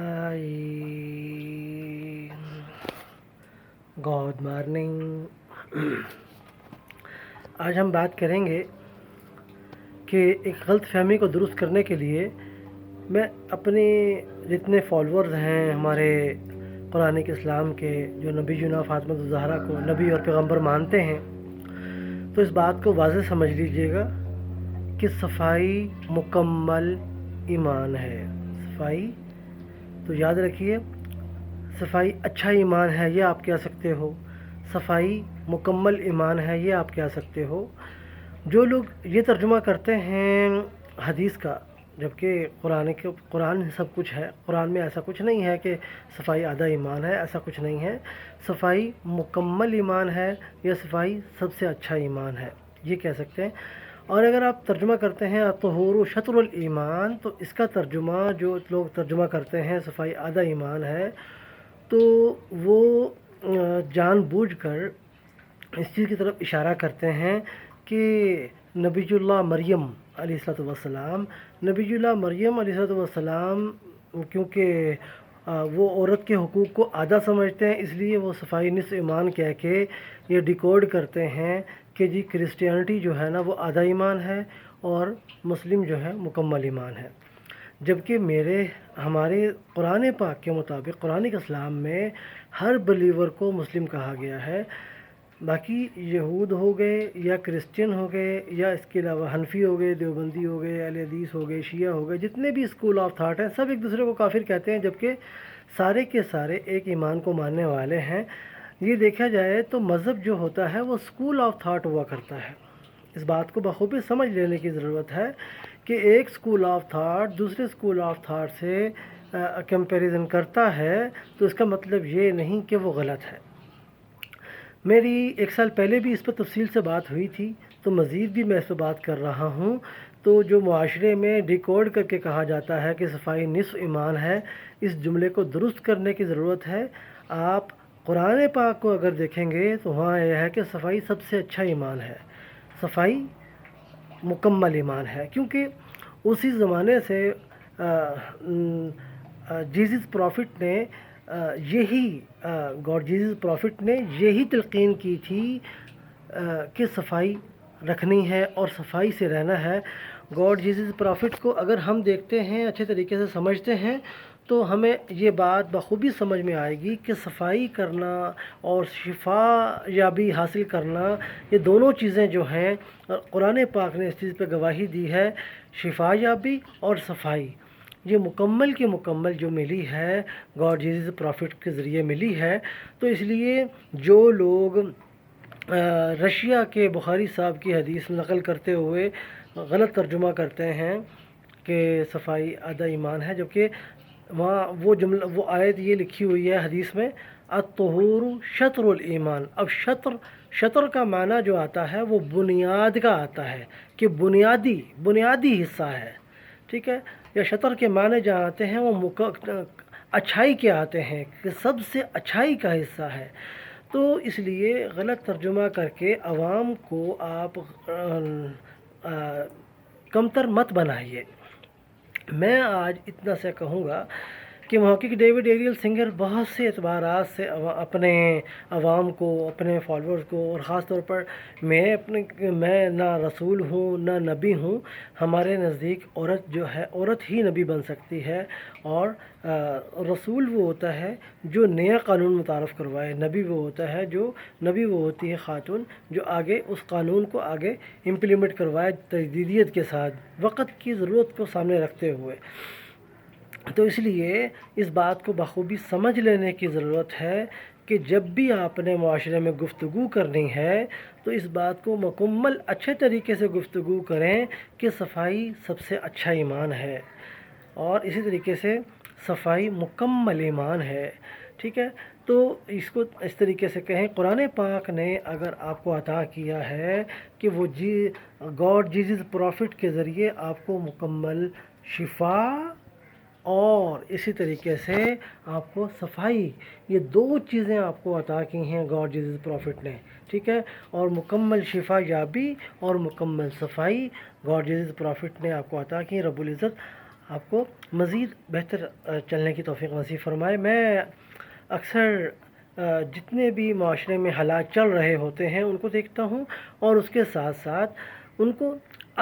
हाय, good morning. आज हम बात करेंगे कि एक गलत फहमी को दुरुस्त करने के लिए मैं अपने जितने फॉलोअर्स हैं हमारे कुरान इस्लाम के, जो नबी जुना फ़ातिमा ज़हरा को नबी और पैगंबर मानते हैं, तो इस बात को वाज़ेह समझ लीजिएगा कि सफाई मुकम्मल ईमान है। सफाई तो याद रखिए, सफाई अच्छा ईमान है ये आप कह सकते हो, सफाई मुकम्मल ईमान है ये आप कह सकते हो। जो लोग ये तर्जुमा करते हैं हदीस का, जबकि कुरान सब कुछ है, कुरान में ऐसा कुछ नहीं है कि सफाई आधा ईमान है, ऐसा कुछ नहीं है। सफाई मुकम्मल ईमान है या सफाई सबसे अच्छा ईमान है, ये कह सकते हैं। और अगर आप तर्जुमा करते हैं अत्तहूरु शत्रुल ईमान, तो इसका तर्जुमा जो लोग तर्जुमा करते हैं सफाई आधा ईमान है, तो वो जानबूझकर इस चीज़ की तरफ इशारा करते हैं कि नबीजुल्लाह मरियम अलैहिस्सलाम क्योंकि वो औरत के हुकूक़ को आधा समझते हैं, इसलिए वो सफाई निस्फ़ ईमान कह के ये डिकोड करते हैं कि जी क्रिश्चियनिटी जो है ना वो आधा ईमान है और मुस्लिम जो है मुकम्मल ईमान है। जबकि हमारे कुरान पाक के मुताबिक कुरान इस्लाम में हर बिलीवर को मुस्लिम कहा गया है। बाकी यहूद हो गए या क्रिश्चियन हो गए या इसके अलावा हनफी हो गए, देवबंदी हो गए, अहले हदीस हो गए, शिया हो गए, जितने भी स्कूल ऑफ थाट हैं, सब एक दूसरे को काफिर कहते हैं, जबकि सारे के सारे एक ईमान को मानने वाले हैं। ये देखा जाए तो मज़हब जो होता है वो स्कूल ऑफ थाट हुआ करता है। इस बात को बखूबी समझ लेने की ज़रूरत है कि एक स्कूल ऑफ थाट दूसरे स्कूल ऑफ थाट से कंपैरिजन करता है, तो इसका मतलब ये नहीं कि वो गलत है। मेरी 1 साल पहले भी इस पर तफसील से बात हुई थी, तो मज़ीद भी मैं इस पर बात कर रहा हूँ। तो जो मुआशरे में डिकोड करके कहा जाता है कि सफाई निस्फ़ ईमान है, इस जुमले को दुरुस्त करने की ज़रूरत है। आप कुरान पाक को अगर देखेंगे तो वहाँ यह है कि सफाई सबसे अच्छा ईमान है, सफाई मुकम्मल ईमान है, क्योंकि उसी ज़माने से जीसस प्रॉफिट ने गॉड जीसस प्रॉफिट ने यही तलकीन की थी कि सफाई रखनी है और सफाई से रहना है। गॉड जीसस प्रॉफिट को अगर हम देखते हैं, अच्छे तरीके से समझते हैं, तो हमें ये बात बखूबी समझ में आएगी कि सफाई करना और शिफा याबी हासिल करना, ये दोनों चीज़ें जो हैं कुरान पाक ने इस चीज़ पर गवाही दी है। शिफा याबी और सफाई ये मुकम्मल की मुकम्मल जो मिली है गॉड जीसस प्रॉफिट के ज़रिए मिली है। तो इसलिए जो लोग रशिया के बुखारी साहब की हदीस नकल करते हुए गलत तर्जुमा करते हैं कि सफाई आधा ईमान है, जबकि वहाँ वो आयत ये लिखी हुई है हदीस में, अत्तहूरु शत्रुल ईमान। अब शतर का माना जो आता है वो बुनियाद का आता है, कि बुनियादी हिस्सा है, ठीक है। या शतर के माने जहाँ आते हैं वो अच्छाई के आते हैं, कि सबसे अच्छाई का हिस्सा है। तो इसलिए गलत तर्जुमा करके आवाम को आप कमतर मत बनाइए। मैं आज इतना से कहूँगा कि महक़िक़ डेविड एरियल सिंगर बहुत से एतबारात से अपने आवाम को, अपने फॉलोअर्स को, और ख़ास तौर पर मैं ना रसूल हूँ ना नबी हूँ। हमारे नज़दीक औरत जो है, औरत ही नबी बन सकती है, और रसूल वो होता है जो नया कानून मुतारफ़ करवाए, नबी वो होती है ख़ातून जो आगे उस कानून को आगे इम्प्लीमेंट करवाए तजदीदियत के साथ, वक़्त की ज़रूरत को सामने रखते हुए। तो इसलिए इस बात को बखूबी समझ लेने की ज़रूरत है कि जब भी आपने मुआशरे में गुफ्तगू करनी है, तो इस बात को मुकम्मल अच्छे तरीके से गुफ्तगू करें कि सफाई सबसे अच्छा ईमान है, और इसी तरीके से सफाई मुकम्मल ईमान है, ठीक है। तो इसको इस तरीके से कहें, कुरान पाक ने अगर आपको अता किया है कि वो गॉड जीसस प्रॉफिट के ज़रिए आपको मुकम्मल शिफा और इसी तरीके से आपको सफाई, ये दो चीज़ें आपको अता की हैं गॉड जीसस प्रॉफिट ने, ठीक है। और मुकम्मल शिफा याबी और मुकम्मल सफाई गॉड जीसस प्रॉफिट ने आपको अता की। रब्बुल इज़्ज़त آپ کو مزید بہتر چلنے کی توفیق نصیب فرمائے۔ میں اکثر جتنے بھی معاشرے میں حالات چل رہے ہوتے ہیں ان کو دیکھتا ہوں، اور اس کے ساتھ ساتھ ان کو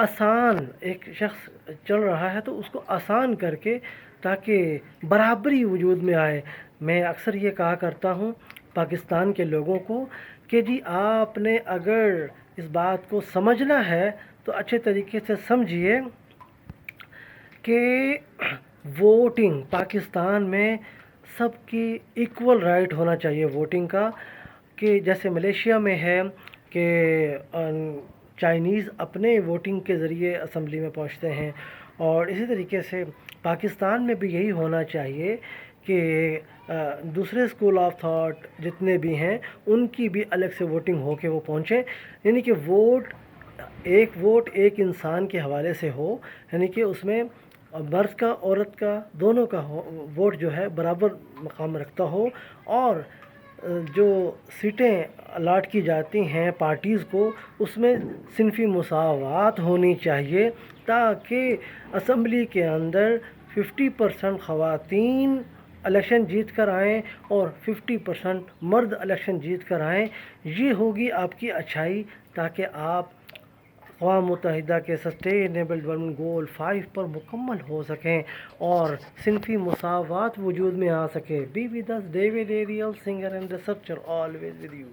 آسان، ایک شخص چل رہا ہے تو اس کو آسان کر کے تاکہ برابری وجود میں آئے۔ میں اکثر یہ کہا کرتا ہوں پاکستان کے لوگوں کو کہ جی آپ نے اگر اس بات کو سمجھنا ہے تو اچھے طریقے سے سمجھیے کہ ووٹنگ پاکستان میں سب کی ایکول رائٹ ہونا چاہیے ووٹنگ کا، کہ جیسے ملیشیا میں ہے کہ چائنیز اپنے ووٹنگ کے ذریعے اسمبلی میں پہنچتے ہیں، اور اسی طریقے سے پاکستان میں بھی یہی ہونا چاہیے کہ دوسرے اسکول آف تھاٹ جتنے بھی ہیں ان کی بھی الگ سے ووٹنگ ہو کے وہ پہنچیں، یعنی کہ ووٹ ایک انسان کے حوالے سے ہو، یعنی کہ اس میں مرد کا عورت کا دونوں کا ووٹ جو ہے برابر مقام رکھتا ہو، اور جو سیٹیں الاٹ کی جاتی ہیں پارٹیز کو اس میں صنفی مساوات ہونی چاہیے، تاکہ اسمبلی کے اندر 50% خواتین الیکشن جیت کر آئیں اور 50% مرد الیکشن جیت کر آئیں۔ یہ ہوگی آپ کی اچھائی، تاکہ آپ اقوام متحدہ کے سسٹینیبل ڈیولپمنٹ گول 5 پر مکمل ہو سکیں اور صنفی مساوات وجود میں آ سکے۔ Be with us David Ariel, singer and researcher, always with you.